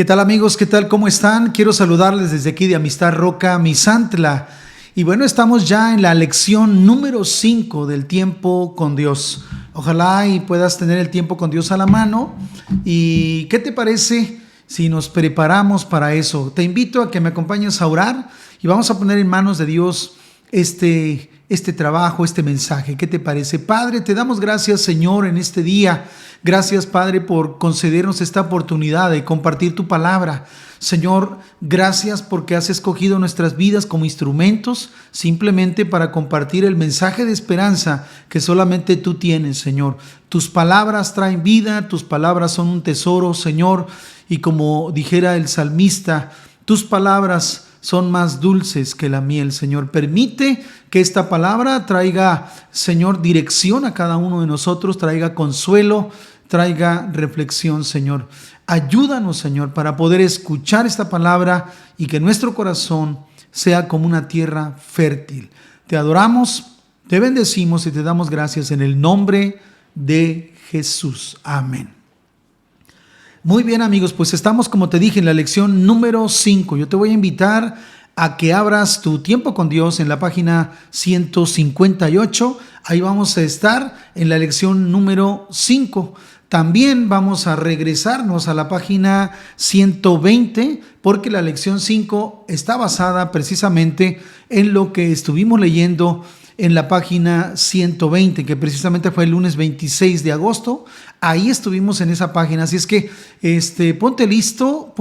¿Qué tal amigos? ¿Qué tal? ¿Cómo están? Quiero saludarles desde aquí de Amistad Roca, Misantla. Y bueno, estamos ya en la lección número 5 del tiempo con Dios. Ojalá y puedas tener el tiempo con Dios a la mano. ¿Y qué te parece si nos preparamos para eso? Te invito a que me acompañes a orar y vamos a poner en manos de Dios este trabajo, este mensaje. ¿Qué te parece? Padre, te damos gracias, Señor, en este día. Gracias, Padre, por concedernos esta oportunidad de compartir tu palabra. Señor, gracias porque has escogido nuestras vidas como instrumentos simplemente para compartir el mensaje de esperanza que solamente tú tienes, Señor. Tus palabras traen vida, tus palabras son un tesoro, Señor, y como dijera el salmista, tus palabras son más dulces que la miel, Señor. Permite que esta palabra traiga, Señor, dirección a cada uno de nosotros, traiga consuelo, traiga reflexión, Señor. Ayúdanos, Señor, para poder escuchar esta palabra y que nuestro corazón sea como una tierra fértil. Te adoramos, te bendecimos y te damos gracias en el nombre de Jesús. Amén. Muy bien, amigos, pues estamos, como te dije, en la lección número 5. Yo te voy a invitar a que abras tu tiempo con Dios en la página 158. Ahí vamos a estar en la lección número 5. También vamos a regresarnos a la página 120 porque la lección 5 está basada precisamente en lo que estuvimos leyendo en la página 120, que precisamente fue el lunes 26 de agosto. Ahí estuvimos en esa página, así es que ponte listo,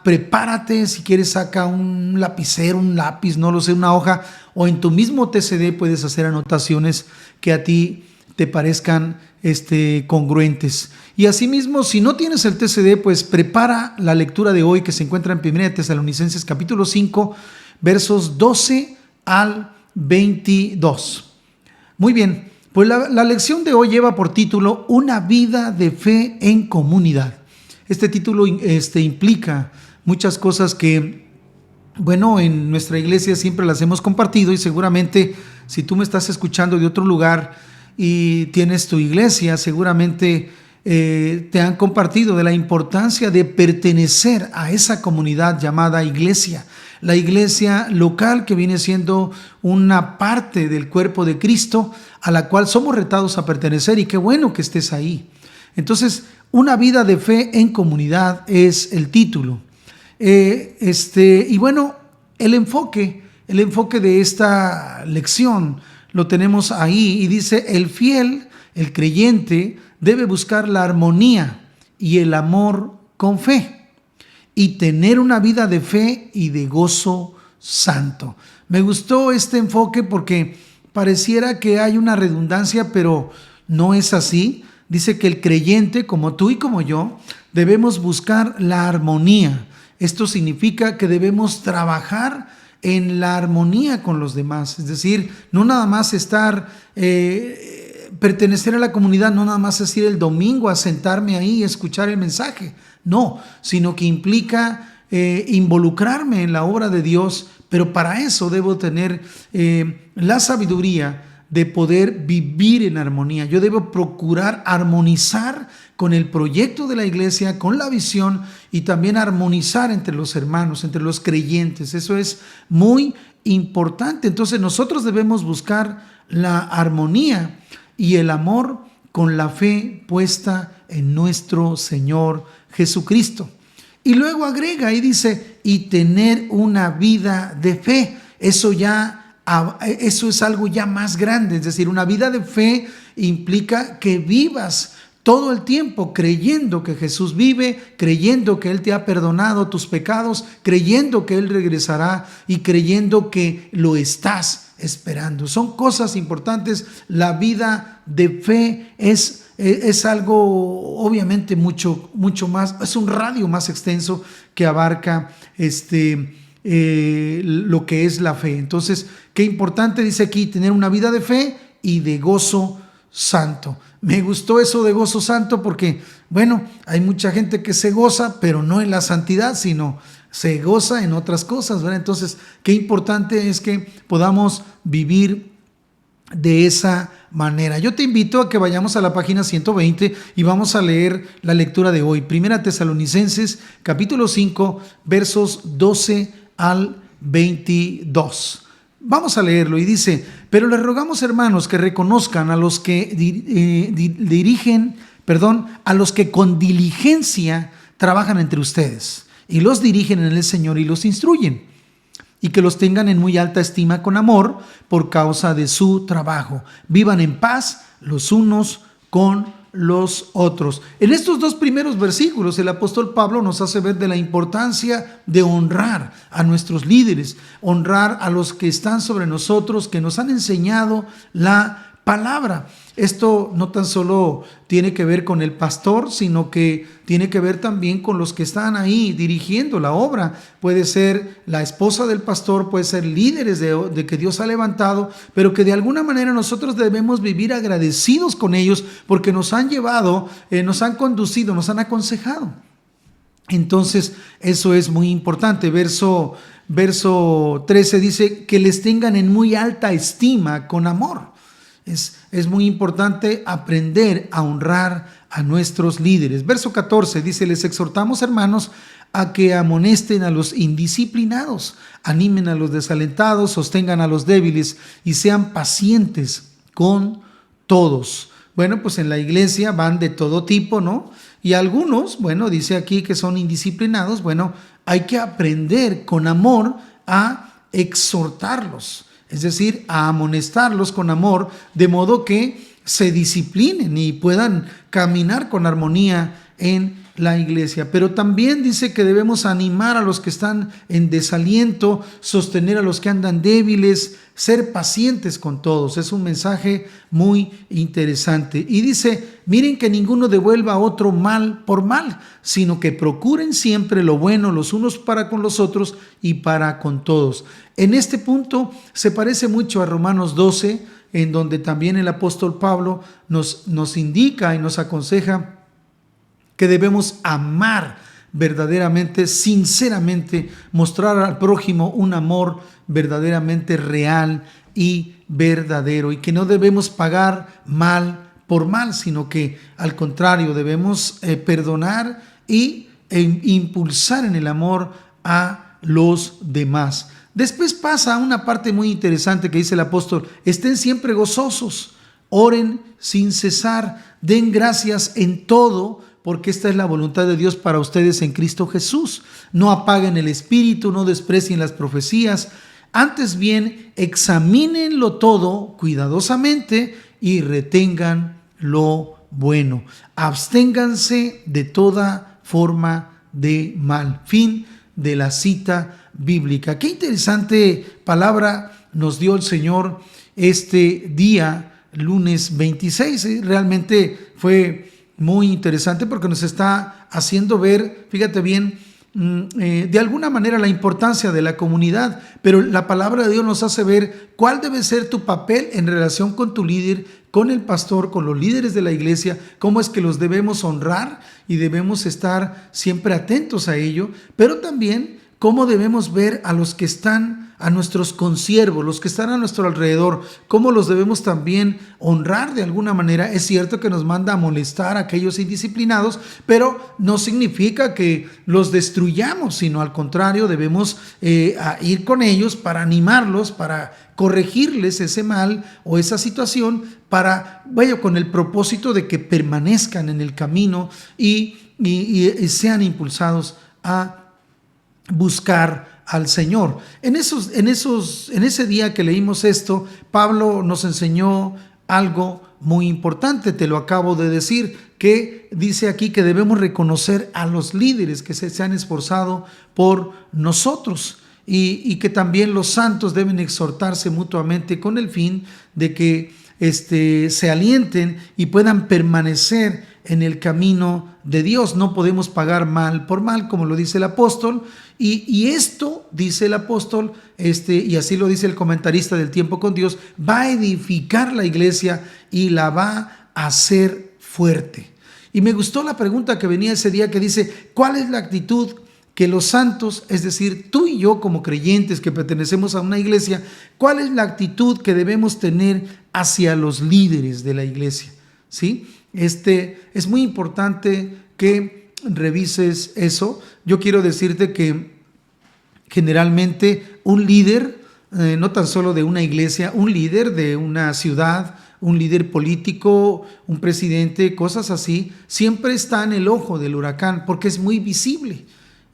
prepárate, si quieres saca un lapicero, un lápiz, no lo sé, una hoja, o en tu mismo TCD puedes hacer anotaciones que a ti te parezcan congruentes. Y asimismo, si no tienes el TCD, pues prepara la lectura de hoy que se encuentra en 1 Tesalonicenses capítulo 5, versos 12 al 22. Muy bien, pues la lección de hoy lleva por título Una vida de fe en comunidad. Este título implica muchas cosas que, bueno, en nuestra iglesia siempre las hemos compartido y seguramente si tú me estás escuchando de otro lugar y tienes tu iglesia, seguramente te han compartido de la importancia de pertenecer a esa comunidad llamada iglesia. La iglesia local que viene siendo una parte del cuerpo de Cristo a la cual somos retados a pertenecer y qué bueno que estés ahí. Entonces, una vida de fe en comunidad es el título. Y bueno, el enfoque de esta lección lo tenemos ahí y dice: el fiel, el creyente, debe buscar la armonía y el amor con fe y tener una vida de fe y de gozo santo. Me gustó este enfoque porque pareciera que hay una redundancia, pero no es así. Dice que el creyente, como tú y como yo, debemos buscar la armonía. Esto significa que debemos trabajar en la armonía con los demás. Es decir, no nada más pertenecer a la comunidad, no nada más es ir el domingo a sentarme ahí y escuchar el mensaje. No, sino que implica involucrarme en la obra de Dios, pero para eso debo tener la sabiduría de poder vivir en armonía. Yo debo procurar armonizar con el proyecto de la iglesia, con la visión y también armonizar entre los hermanos, entre los creyentes. Eso es muy importante. Entonces nosotros debemos buscar la armonía y el amor con la fe puesta en nuestro Señor Jesucristo. Y luego agrega y dice, y tener una vida de fe. Eso es algo ya más grande. Es decir, una vida de fe implica que vivas todo el tiempo creyendo que Jesús vive, creyendo que Él te ha perdonado tus pecados, creyendo que Él regresará y creyendo que lo estás esperando. Son cosas importantes. La vida de fe es algo obviamente mucho más, es un radio más extenso que abarca lo que es la fe. Entonces, qué importante dice aquí, tener una vida de fe y de gozo santo. Me gustó eso de gozo santo porque, bueno, hay mucha gente que se goza, pero no en la santidad, sino se goza en otras cosas, ¿verdad? Entonces, qué importante es que podamos vivir de esa manera. Yo te invito a que vayamos a la página 120 y vamos a leer la lectura de hoy. Primera Tesalonicenses, capítulo 5, versos 12 al 22. Vamos a leerlo y dice: pero les rogamos, hermanos, que reconozcan a los que a los que con diligencia trabajan entre ustedes y los dirigen en el Señor y los instruyen, y que los tengan en muy alta estima con amor por causa de su trabajo. Vivan en paz los unos con los otros. En estos dos primeros versículos el apóstol Pablo nos hace ver de la importancia de honrar a nuestros líderes, honrar a los que están sobre nosotros, que nos han enseñado la palabra. Esto no tan solo tiene que ver con el pastor, sino que tiene que ver también con los que están ahí dirigiendo la obra. Puede ser la esposa del pastor, puede ser líderes de que Dios ha levantado, pero que de alguna manera nosotros debemos vivir agradecidos con ellos porque nos han llevado, nos han conducido, nos han aconsejado. Entonces, eso es muy importante. Verso 13 dice que les tengan en muy alta estima con amor. Es muy importante aprender a honrar a nuestros líderes. Verso 14 dice: les exhortamos, hermanos, a que amonesten a los indisciplinados, animen a los desalentados, sostengan a los débiles y sean pacientes con todos. Bueno, pues en la iglesia van de todo tipo, ¿no? Y algunos, bueno, dice aquí que son indisciplinados. Bueno, hay que aprender con amor a exhortarlos. Es decir, a amonestarlos con amor, de modo que se disciplinen y puedan caminar con armonía en la iglesia. Pero también dice que debemos animar a los que están en desaliento, sostener a los que andan débiles, ser pacientes con todos. Es un mensaje muy interesante. Y dice: miren que ninguno devuelva a otro mal por mal, sino que procuren siempre lo bueno los unos para con los otros y para con todos. En este punto se parece mucho a Romanos 12, en donde también el apóstol Pablo nos indica y nos aconseja que debemos amar verdaderamente, sinceramente, mostrar al prójimo un amor verdaderamente real y verdadero, y que no debemos pagar mal por mal, sino que al contrario debemos perdonar e impulsar en el amor a los demás. Después pasa a una parte muy interesante que dice el apóstol: estén siempre gozosos, oren sin cesar, den gracias en todo, porque esta es la voluntad de Dios para ustedes en Cristo Jesús. No apaguen el espíritu, no desprecien las profecías, antes bien examínenlo todo cuidadosamente y retengan lo bueno. Absténganse de toda forma de mal. Fin de la cita bíblica. Qué interesante palabra nos dio el Señor este día, lunes 26. Realmente fue muy interesante porque nos está haciendo ver, fíjate bien, de alguna manera la importancia de la comunidad, pero la palabra de Dios nos hace ver cuál debe ser tu papel en relación con tu líder, con el pastor, con los líderes de la iglesia, cómo es que los debemos honrar y debemos estar siempre atentos a ello, pero también cómo debemos ver a los que están, a nuestros consiervos, los que están a nuestro alrededor, cómo los debemos también honrar de alguna manera. Es cierto que nos manda a molestar a aquellos indisciplinados, pero no significa que los destruyamos, sino al contrario, debemos ir con ellos para animarlos, para corregirles ese mal o esa situación, con el propósito de que permanezcan en el camino y sean impulsados a buscar al Señor. En ese día que leímos esto, Pablo nos enseñó algo muy importante. Te lo acabo de decir, que dice aquí que debemos reconocer a los líderes que se han esforzado por nosotros, y que también los santos deben exhortarse mutuamente con el fin de que se alienten y puedan permanecer en el camino de Dios. No podemos pagar mal por mal, como lo dice el apóstol, y esto, dice el apóstol, y así lo dice el comentarista del Tiempo con Dios, va a edificar la iglesia y la va a hacer fuerte. Y me gustó la pregunta que venía ese día, que dice: ¿cuál es la actitud que los santos, es decir, tú y yo como creyentes que pertenecemos a una iglesia, ¿cuál es la actitud que debemos tener hacia los líderes de la iglesia? ¿Sí? Es muy importante que revises eso. Yo quiero decirte que generalmente un líder, no tan solo de una iglesia, un líder de una ciudad, un líder político, un presidente, cosas así, siempre está en el ojo del huracán porque es muy visible.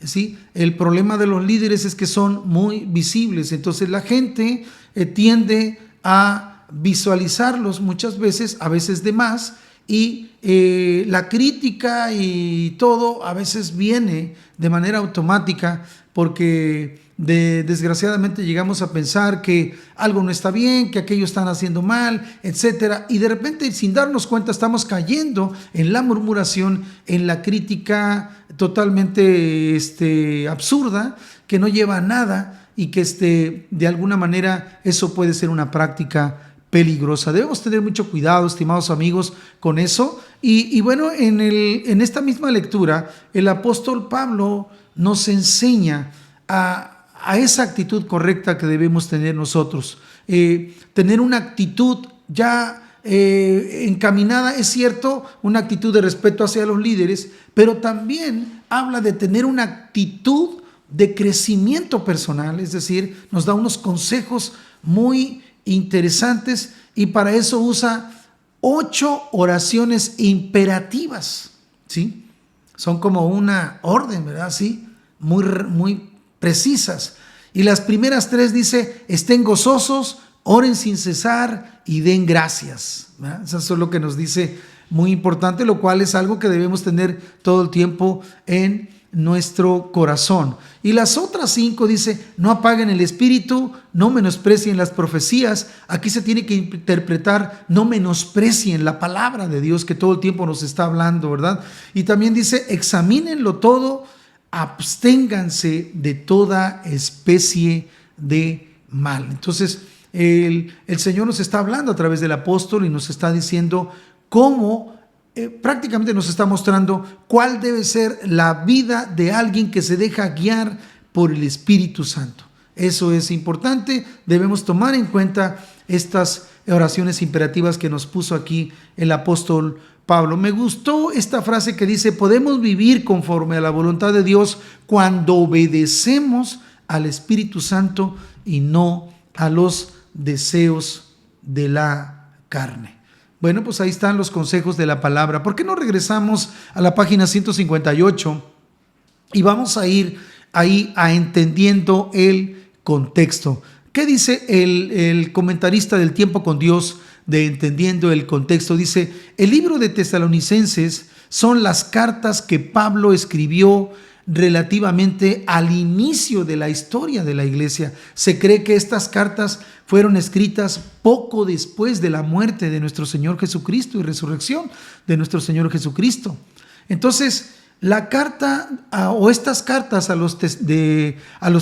¿Sí? El problema de los líderes es que son muy visibles, entonces la gente tiende a visualizarlos muchas veces, a veces de más, y la crítica y todo a veces viene de manera automática porque desgraciadamente llegamos a pensar que algo no está bien, que aquello están haciendo mal, etcétera, y de repente sin darnos cuenta estamos cayendo en la murmuración, en la crítica totalmente absurda, que no lleva a nada y que de alguna manera eso puede ser una práctica peligrosa. Debemos tener mucho cuidado, estimados amigos, con eso. Y bueno, en esta misma lectura, el apóstol Pablo nos enseña a esa actitud correcta que debemos tener nosotros. Tener una actitud ya encaminada, es cierto, una actitud de respeto hacia los líderes, pero también habla de tener una actitud de crecimiento personal, es decir, nos da unos consejos muy interesantes y para eso usa 8 oraciones imperativas, ¿sí? Son como una orden, ¿verdad? Sí, muy precisas. Y las primeras 3 dice, estén gozosos, oren sin cesar y den gracias, ¿verdad? Eso es lo que nos dice, muy importante, lo cual es algo que debemos tener todo el tiempo en nuestro corazón. Y las otras 5 dice, no apaguen el espíritu, no menosprecien las profecías. Aquí se tiene que interpretar, no menosprecien la palabra de Dios que todo el tiempo nos está hablando, ¿verdad? Y también dice, examínenlo todo, absténganse de toda especie de mal. Entonces, el Señor nos está hablando a través del apóstol y nos está diciendo cómo prácticamente nos está mostrando cuál debe ser la vida de alguien que se deja guiar por el Espíritu Santo. Eso es importante, debemos tomar en cuenta estas oraciones imperativas que nos puso aquí el apóstol Pablo. Me gustó esta frase que dice, podemos vivir conforme a la voluntad de Dios cuando obedecemos al Espíritu Santo y no a los deseos de la carne. Bueno, pues ahí están los consejos de la palabra. ¿Por qué no regresamos a la página 158 y vamos a ir ahí a entendiendo el contexto? ¿Qué dice el comentarista del Tiempo con Dios de Entendiendo el Contexto? Dice, el libro de Tesalonicenses son las cartas que Pablo escribió relativamente al inicio de la historia de la iglesia. Se cree que estas cartas fueron escritas poco después de la muerte de nuestro Señor Jesucristo y resurrección de nuestro Señor Jesucristo. Entonces, la carta o estas cartas a los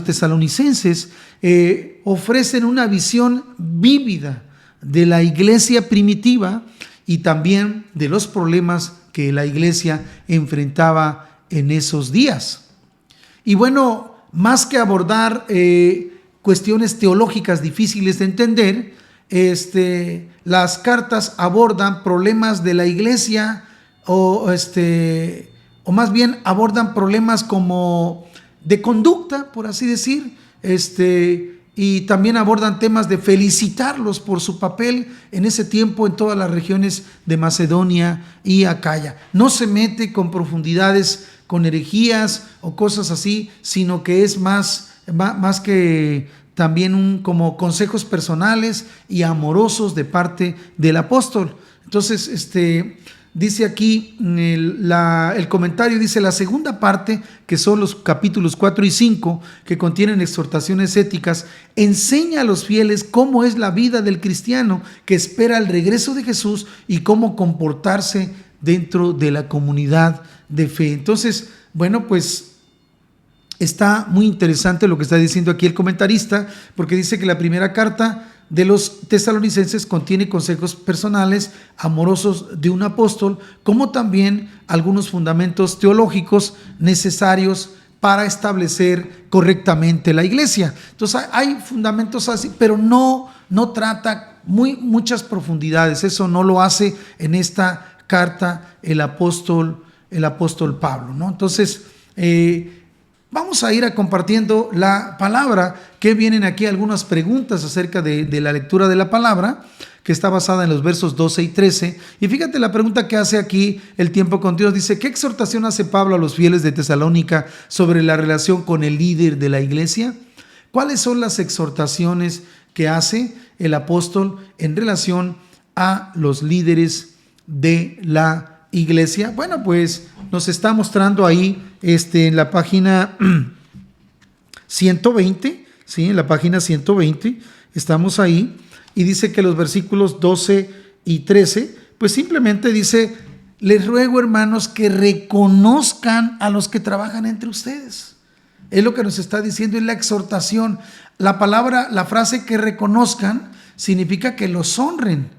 tesalonicenses ofrecen una visión vívida de la iglesia primitiva y también de los problemas que la iglesia enfrentaba en esos días. Y bueno, más que abordar cuestiones teológicas difíciles de entender, las cartas abordan problemas de la iglesia o más bien abordan problemas como de conducta, por así decir, y también abordan temas de felicitarlos por su papel en ese tiempo en todas las regiones de Macedonia y Acaya. No se mete con profundidades, con herejías o cosas así, sino que es más que también como consejos personales y amorosos de parte del apóstol. Entonces, dice aquí el comentario, dice la segunda parte, que son los capítulos 4 y 5, que contienen exhortaciones éticas, enseña a los fieles cómo es la vida del cristiano que espera el regreso de Jesús y cómo comportarse dentro de la comunidad de fe. Entonces, bueno, pues está muy interesante lo que está diciendo aquí el comentarista, porque dice que la primera carta de los tesalonicenses contiene consejos personales, amorosos de un apóstol, como también algunos fundamentos teológicos necesarios para establecer correctamente la iglesia. Entonces hay fundamentos así, pero no trata muchas profundidades. Eso no lo hace en esta carta el apóstol Pablo, ¿no? Entonces, vamos a ir compartiendo la palabra, que vienen aquí algunas preguntas acerca de la lectura de la palabra, que está basada en los versos 12 y 13. Y fíjate la pregunta que hace aquí el tiempo con Dios. Dice, ¿qué exhortación hace Pablo a los fieles de Tesalónica sobre la relación con el líder de la iglesia? ¿Cuáles son las exhortaciones que hace el apóstol en relación a los líderes de la iglesia? Bueno, pues nos está mostrando ahí en la página 120, ¿sí? En la página 120 estamos ahí, y dice que los versículos 12 y 13, pues simplemente dice, les ruego, hermanos, que reconozcan a los que trabajan entre ustedes. Es lo que nos está diciendo, es la exhortación. La frase que reconozcan significa que los honren.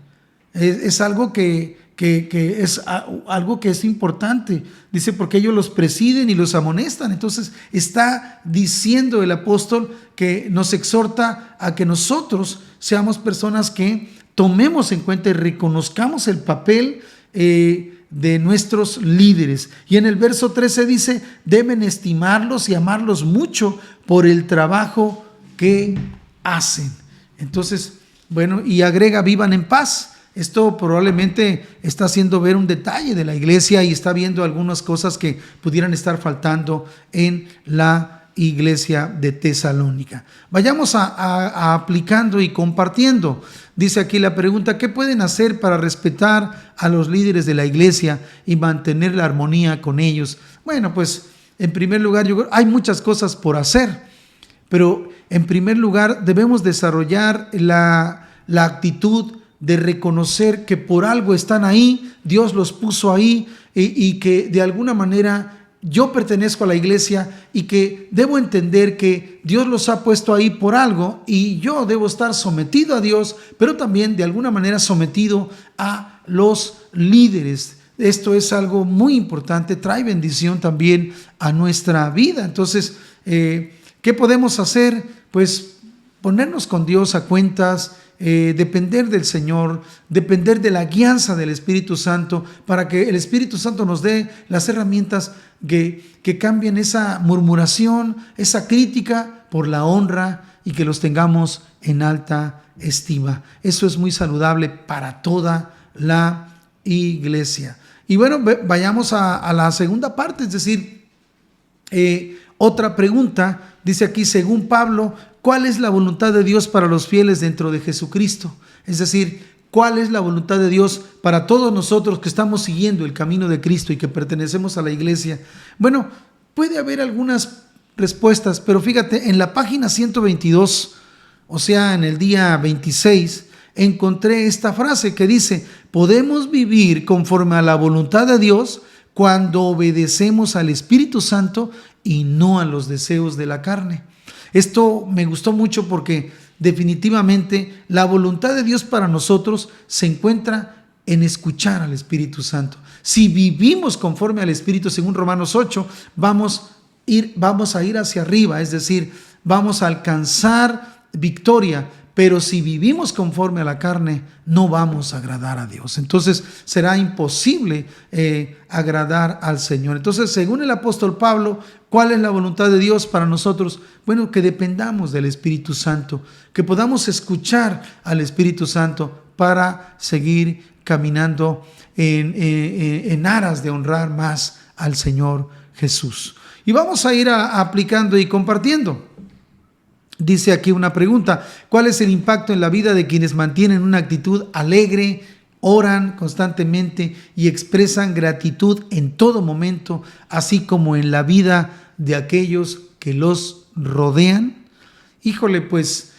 Es algo que es algo que es importante. Dice, porque ellos los presiden y los amonestan. Entonces está diciendo el apóstol que nos exhorta a que nosotros seamos personas que tomemos en cuenta y reconozcamos el papel de nuestros líderes. Y en el verso 13 dice, deben estimarlos y amarlos mucho por el trabajo que hacen. Entonces, bueno, y agrega, vivan en paz. Esto probablemente está haciendo ver un detalle de la iglesia y está viendo algunas cosas que pudieran estar faltando en la iglesia de Tesalónica. Vayamos a aplicando y compartiendo. Dice aquí la pregunta, ¿qué pueden hacer para respetar a los líderes de la iglesia y mantener la armonía con ellos? Bueno, pues en primer lugar, yo creo, hay muchas cosas por hacer, pero en primer lugar debemos desarrollar la actitud de reconocer que por algo están ahí, Dios los puso ahí, y que de alguna manera yo pertenezco a la iglesia y que debo entender que Dios los ha puesto ahí por algo y yo debo estar sometido a Dios, pero también de alguna manera sometido a los líderes. Esto es algo muy importante, trae bendición también a nuestra vida. Entonces, ¿qué podemos hacer? Pues ponernos con Dios a cuentas, depender del Señor, depender de la guianza del Espíritu Santo, para que el Espíritu Santo nos dé las herramientas que cambien esa murmuración, esa crítica por la honra, y que los tengamos en alta estima. Eso es muy saludable para toda la iglesia. Y bueno, vayamos a la segunda parte, es decir, otra pregunta, dice aquí, según Pablo, ¿cuál es la voluntad de Dios para los fieles dentro de Jesucristo? Es decir, ¿cuál es la voluntad de Dios para todos nosotros que estamos siguiendo el camino de Cristo y que pertenecemos a la iglesia? Bueno, puede haber algunas respuestas, pero fíjate, en la página 122, o sea, en el día 26, encontré esta frase que dice, podemos vivir conforme a la voluntad de Dios cuando obedecemos al Espíritu Santo y no a los deseos de la carne. Esto me gustó mucho porque definitivamente la voluntad de Dios para nosotros se encuentra en escuchar al Espíritu Santo. Si vivimos conforme al Espíritu, según Romanos 8, vamos a ir hacia arriba, es decir, vamos a alcanzar victoria. Pero si vivimos conforme a la carne, no vamos a agradar a Dios. Entonces será imposible agradar al Señor. Entonces, según el apóstol Pablo, ¿cuál es la voluntad de Dios para nosotros? Bueno, que dependamos del Espíritu Santo, que podamos escuchar al Espíritu Santo para seguir caminando en aras de honrar más al Señor Jesús. Y vamos a ir aplicando y compartiendo. Dice aquí una pregunta, ¿cuál es el impacto en la vida de quienes mantienen una actitud alegre, oran constantemente y expresan gratitud en todo momento, así como en la vida de aquellos que los rodean? Híjole, pues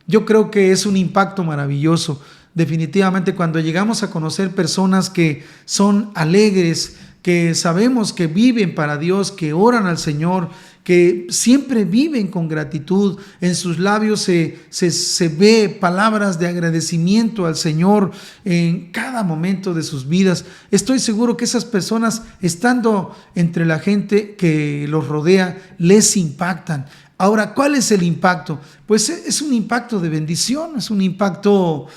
yo creo que es un impacto maravilloso. Definitivamente, cuando llegamos a conocer personas que son alegres, que sabemos que viven para Dios, que oran al Señor, que siempre viven con gratitud. En sus labios se ve palabras de agradecimiento al Señor en cada momento de sus vidas. Estoy seguro que esas personas, estando entre la gente que los rodea, les impactan. Ahora, ¿cuál es el impacto? Pues es un impacto de bendición, es un impacto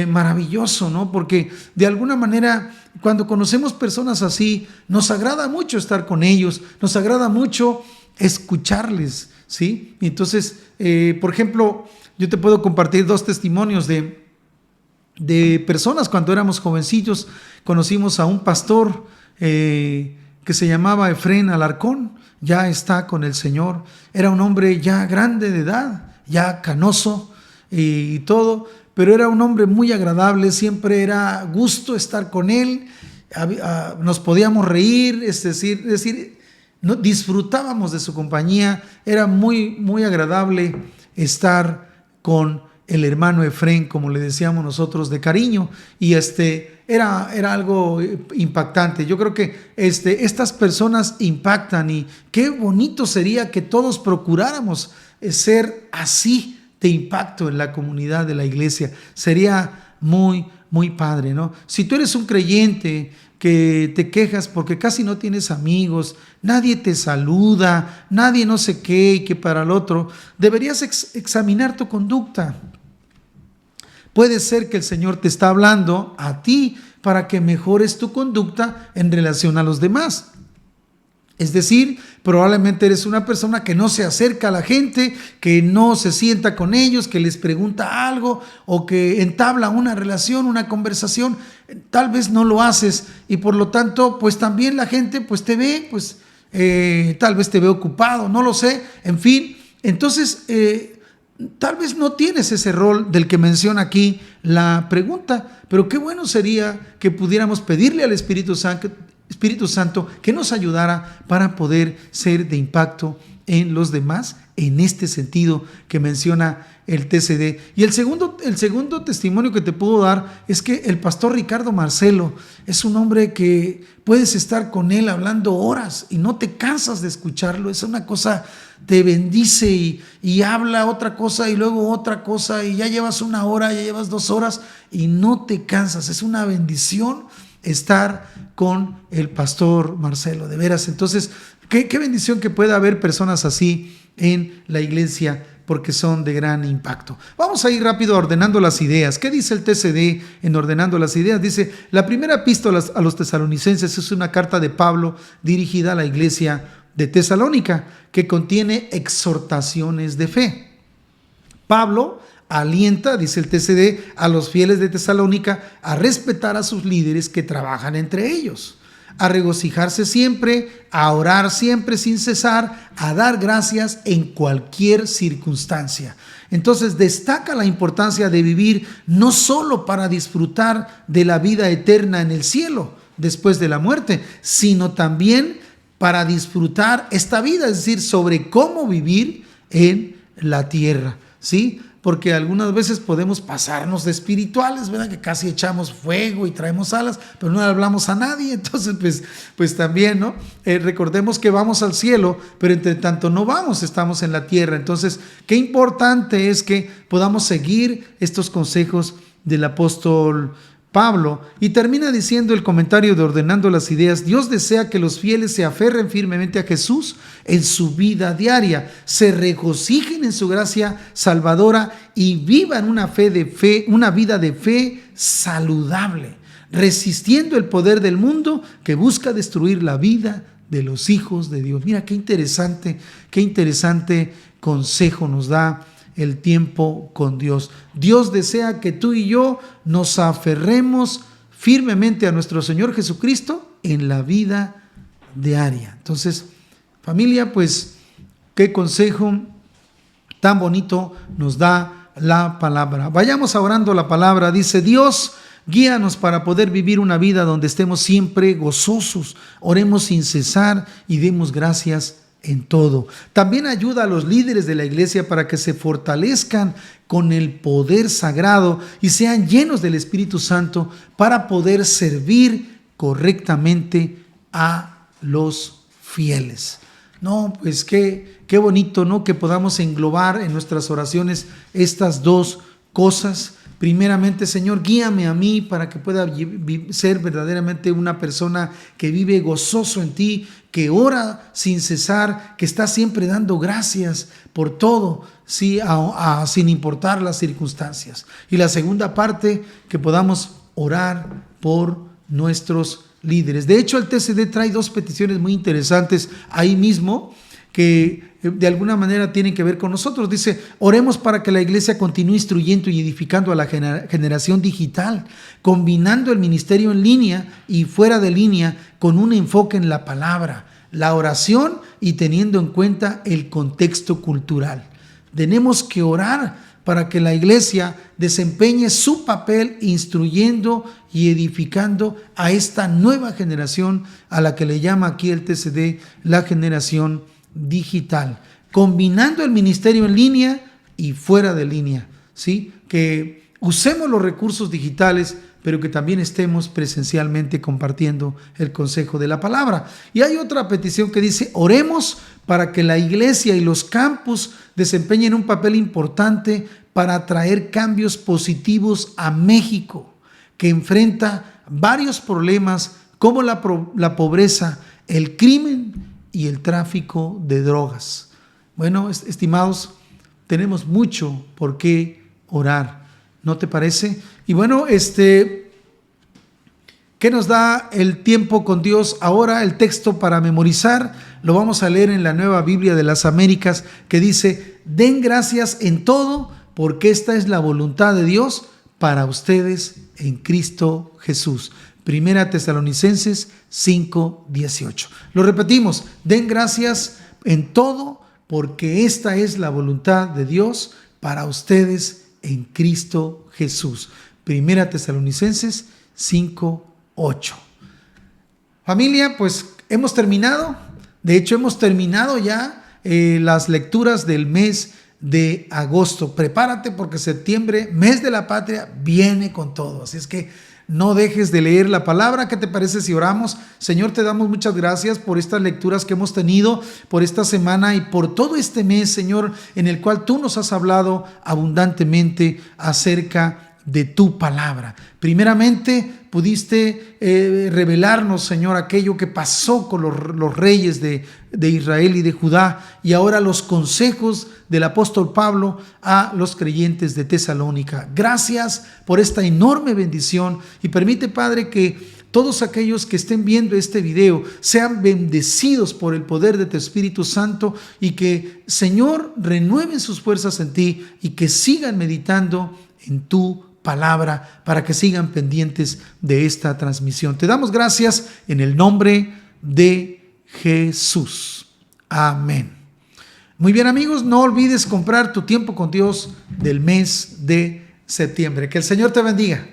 maravilloso, ¿no? Porque de alguna manera, cuando conocemos personas así, nos agrada mucho estar con ellos, nos agrada mucho escucharles, ¿sí? Entonces, por ejemplo, yo te puedo compartir 2 testimonios de personas. Cuando éramos jovencillos, conocimos a un pastor que se llamaba Efrén Alarcón. Ya está con el Señor. Era un hombre ya grande de edad, ya canoso y todo, pero era un hombre muy agradable. Siempre era gusto estar con él. Nos podíamos reír, es decir, no, disfrutábamos de su compañía. Era muy, muy agradable estar con el hermano Efrén, como le decíamos nosotros de cariño, y era algo impactante. Yo creo que estas personas impactan, y qué bonito sería que todos procuráramos ser así de impacto en la comunidad de la iglesia. Sería muy, muy padre, ¿no? Si tú eres un creyente que te quejas porque casi no tienes amigos, nadie te saluda, nadie no sé qué y que para el otro, deberías examinar tu conducta. Puede ser que el Señor te está hablando a ti para que mejores tu conducta en relación a los demás. Es decir, probablemente eres una persona que no se acerca a la gente, que no se sienta con ellos, que les pregunta algo o que entabla una relación, una conversación. Tal vez no lo haces y por lo tanto, pues también la gente pues te ve, pues tal vez te ve ocupado, no lo sé, en fin. Entonces, tal vez no tienes ese rol del que menciona aquí la pregunta, pero qué bueno sería que pudiéramos pedirle al Espíritu Santo que nos ayudara para poder ser de impacto en los demás en este sentido que menciona el TCD. Y el segundo testimonio que te puedo dar es que el pastor Ricardo Marcelo es un hombre que puedes estar con él hablando horas y no te cansas de escucharlo. Es una cosa, te bendice y habla otra cosa y luego otra cosa y ya llevas 1 hora, ya llevas 2 horas y no te cansas. Es una bendición estar con el pastor Marcelo, de veras. Entonces, qué bendición que pueda haber personas así en la iglesia, porque son de gran impacto. Vamos a ir rápido ordenando las ideas. ¿Qué dice el TCD en ordenando las ideas? Dice, la primera epístola a los tesalonicenses es una carta de Pablo dirigida a la iglesia de Tesalónica, que contiene exhortaciones de fe. Pablo alienta, dice el TCD, a los fieles de Tesalónica a respetar a sus líderes que trabajan entre ellos, a regocijarse siempre, a orar siempre sin cesar, a dar gracias en cualquier circunstancia. Entonces destaca la importancia de vivir no solo para disfrutar de la vida eterna en el cielo después de la muerte, sino también para disfrutar esta vida, es decir, sobre cómo vivir en la tierra, ¿sí? Porque algunas veces podemos pasarnos de espirituales, ¿verdad? Que casi echamos fuego y traemos alas, pero no le hablamos a nadie. Entonces, pues también, ¿no? Recordemos que vamos al cielo, pero entre tanto no vamos, estamos en la tierra. Entonces, qué importante es que podamos seguir estos consejos del apóstol Pablo. Y termina diciendo el comentario de Ordenando las Ideas: Dios desea que los fieles se aferren firmemente a Jesús en su vida diaria, se regocijen en su gracia salvadora y vivan una vida de fe saludable, resistiendo el poder del mundo que busca destruir la vida de los hijos de Dios. Mira qué interesante consejo nos da el tiempo con Dios. Dios desea que tú y yo nos aferremos firmemente a nuestro Señor Jesucristo en la vida diaria. Entonces, familia, pues, qué consejo tan bonito nos da la palabra. Vayamos orando la palabra. Dice: Dios, guíanos para poder vivir una vida donde estemos siempre gozosos, oremos sin cesar y demos gracias en todo. También ayuda a los líderes de la iglesia para que se fortalezcan con el poder sagrado y sean llenos del Espíritu Santo para poder servir correctamente a los fieles. No, pues qué bonito, ¿no? Que podamos englobar en nuestras oraciones estas dos cosas. Primeramente, Señor, guíame a mí para que pueda ser verdaderamente una persona que vive gozoso en ti, que ora sin cesar, que está siempre dando gracias por todo, sí, sin importar las circunstancias. Y la segunda parte, que podamos orar por nuestros líderes. De hecho, el TCD trae dos peticiones muy interesantes ahí mismo que de alguna manera tienen que ver con nosotros. Dice, oremos para que la iglesia continúe instruyendo y edificando a la generación digital, combinando el ministerio en línea y fuera de línea con un enfoque en la palabra, la oración y teniendo en cuenta el contexto cultural. Tenemos que orar para que la iglesia desempeñe su papel instruyendo y edificando a esta nueva generación a la que le llama aquí el TCD la generación digital, combinando el ministerio en línea y fuera de línea, ¿sí? Que usemos los recursos digitales, pero que también estemos presencialmente compartiendo el consejo de la palabra. Y hay otra petición que dice, oremos para que la iglesia y los campus desempeñen un papel importante para traer cambios positivos a México, que enfrenta varios problemas como la pobreza, el crimen y el tráfico de drogas. Bueno, estimados, tenemos mucho por qué orar, ¿no te parece? Y bueno, ¿qué nos da el tiempo con Dios ahora? El texto para memorizar lo vamos a leer en la Nueva Biblia de las Américas, que dice, den gracias en todo, porque esta es la voluntad de Dios para ustedes en Cristo Jesús. Primera Tesalonicenses 5:18. Lo repetimos, den gracias en todo, porque esta es la voluntad de Dios para ustedes en Cristo Jesús. Primera Tesalonicenses 5:8. Familia, pues hemos terminado. De hecho, hemos terminado ya las lecturas del mes de agosto. Prepárate porque septiembre, mes de la patria, viene con todo. Así es que no dejes de leer la palabra. ¿Qué te parece si oramos? Señor, te damos muchas gracias por estas lecturas que hemos tenido, por esta semana y por todo este mes, Señor, en el cual tú nos has hablado abundantemente acerca de tu palabra. Primeramente, pudiste revelarnos, Señor, aquello que pasó con los reyes de Israel y de Judá, y ahora los consejos del apóstol Pablo a los creyentes de Tesalónica. Gracias por esta enorme bendición y permite, Padre, que todos aquellos que estén viendo este video sean bendecidos por el poder de tu Espíritu Santo y que, Señor, renueven sus fuerzas en ti y que sigan meditando en tu palabra para que sigan pendientes de esta transmisión. Te damos gracias en el nombre de Jesús. Amén. Muy bien, amigos, no olvides comprar tu tiempo con Dios del mes de septiembre. Que el Señor te bendiga.